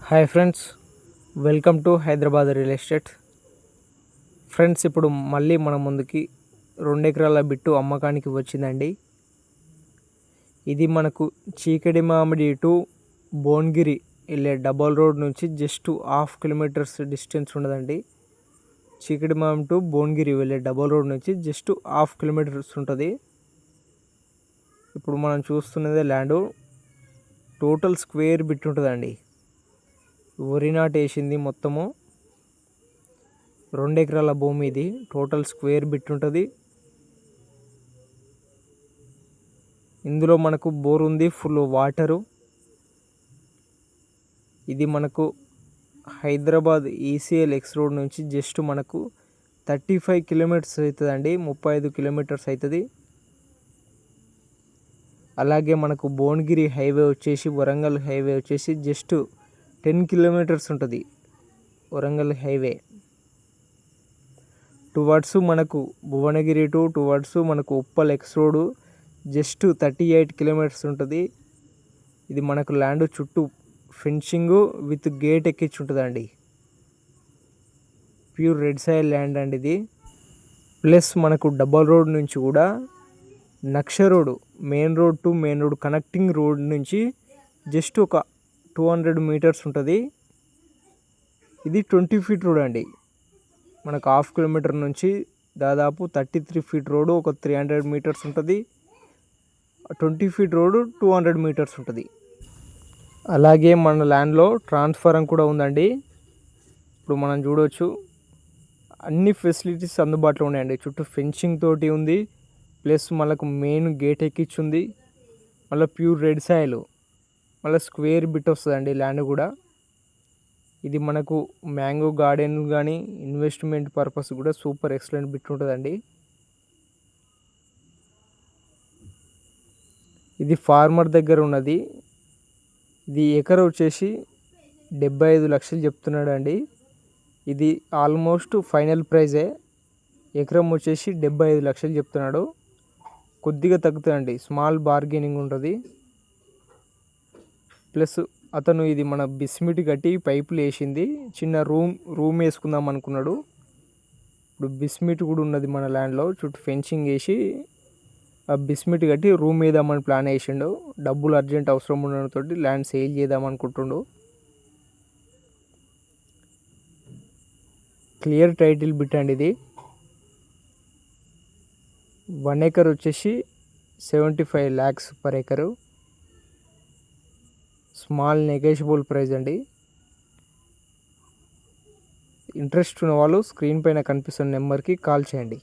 Hi friends, welcome to Hyderabad real estate. Friends, ఇప్పుడు మళ్ళీ మన ముందుకి 2 ఎకరాల బిట్టు అమ్మకానికి వచ్చిందండి. ఇది మనకు చీకటి మామిడి టు భువనగిరి వెళ్ళే డబల్ రోడ్ నుంచి జస్ట్ 1/2 కిలోమీటర్స్ డిస్టెన్స్ ఉండదండి. చీకటి మామిడి టు భువనగిరి వెళ్ళే డబల్ రోడ్ నుంచి జస్ట్ 1/2 కిలోమీటర్స్ ఉంటుంది. ఇప్పుడు మనం చూస్తున్నదే ల్యాండ్. టోటల్ స్క్వేర్ బిట్ ఉంటుందండి. వరి నాటు వేసింది. మొత్తము 2 ఎకరాల భూమి. ఇది టోటల్ స్క్వేర్ బిట్ ఉంటుంది. ఇందులో మనకు బోర్ ఉంది, ఫుల్ వాటరు. ఇది మనకు హైదరాబాద్ ఈసీఎల్ ఎక్స్ రోడ్ నుంచి జస్ట్ మనకు 35 కిలోమీటర్స్ అవుతుందండి. 35 కిలోమీటర్స్ అవుతుంది. అలాగే మనకు భువనగిరి హైవే వచ్చేసి, వరంగల్ హైవే వచ్చేసి జస్ట్ 10 కిలోమీటర్స్ ఉంటుంది. వరంగల్ హైవే టువర్డ్స్ మనకు భువనగిరి టువర్డ్స్ మనకు Uppal X road just 38 kilometres ఉంటుంది. ఇది మనకు ల్యాండ్ చుట్టూ ఫెన్సింగ్ విత్ గేట్ ఎక్కించి ఉంటుందండి. ప్యూర్ రెడ్ సాయిల్ ల్యాండ్ అండి ఇది. ప్లస్ మనకు డబల్ రోడ్ నుంచి కూడా నక్ష road, main road to main road connecting road నుంచి జస్ట్ ఒక 200 మీటర్స్ ఉంటుంది. ఇది 20 ఫీట్ రోడ్ అండి. మనకు 1/2 కిలోమీటర్ నుంచి దాదాపు 33 ఫీట్ రోడ్, ఒక 300 మీటర్స్ ఉంటుంది. 20 ఫీట్ రోడ్ 200 మీటర్స్ ఉంటుంది. అలాగే మన ల్యాండ్లో ట్రాన్స్ఫారం కూడా ఉందండి. ఇప్పుడు మనం చూడవచ్చు, అన్ని ఫెసిలిటీస్ అందుబాటులో ఉన్నాయండి. చుట్టూ ఫెన్సింగ్ తోటి ఉంది. ప్లస్ మనకు మెయిన్ గేట్ ఎక్కించుంది. మళ్ళీ ప్యూర్ రెడ్ సాయిల్, మళ్ళీ స్క్వేర్ బిట్ వస్తుందండి ల్యాండ్ కూడా. ఇది మనకు మ్యాంగో గార్డెన్ కానీ ఇన్వెస్ట్మెంట్ పర్పస్ కూడా సూపర్ ఎక్సలెంట్ బిట్ ఉంటుందండి. ఇది ఫార్మర్ దగ్గర ఉన్నది. ఇది ఎకర్ వచ్చేసి 75 లక్షలు చెప్తున్నాడు అండి. ఇది ఆల్మోస్ట్ ఫైనల్ ప్రైజే. ఎకరం వచ్చేసి 75 లక్షలు చెప్తున్నాడు. కొద్దిగా తగ్గుతుందండి, స్మాల్ బార్గెనింగ్ ఉంటుంది. ప్లస్ అతను ఇది మన బిస్మిట్ కట్టి పైపులు వేసింది. చిన్న రూమ్ వేసుకుందాం అనుకున్నాడు. ఇప్పుడు బిస్మిట్ కూడా ఉన్నది మన ల్యాండ్లో. చుట్టూ ఫెన్సింగ్ వేసి ఆ బిస్మిట్ కట్టి రూమ్ వేద్దామని ప్లాన్ వేసిండు. డబ్బులు అర్జెంట్ అవసరం ఉండడంతో ల్యాండ్ సేల్ చేద్దాం అనుకుంటుండు. క్లియర్ టైటిల్ బిట్ అండి ఇది. 1 ఎకర్ వచ్చేసి 75 lakhs per acre. Small negotiable price అండి. ఇంట్రెస్ట్ ఉన్న వాళ్ళు స్క్రీన్ పైన కనిపిస్తున్న నెంబర్కి కాల్ చేయండి.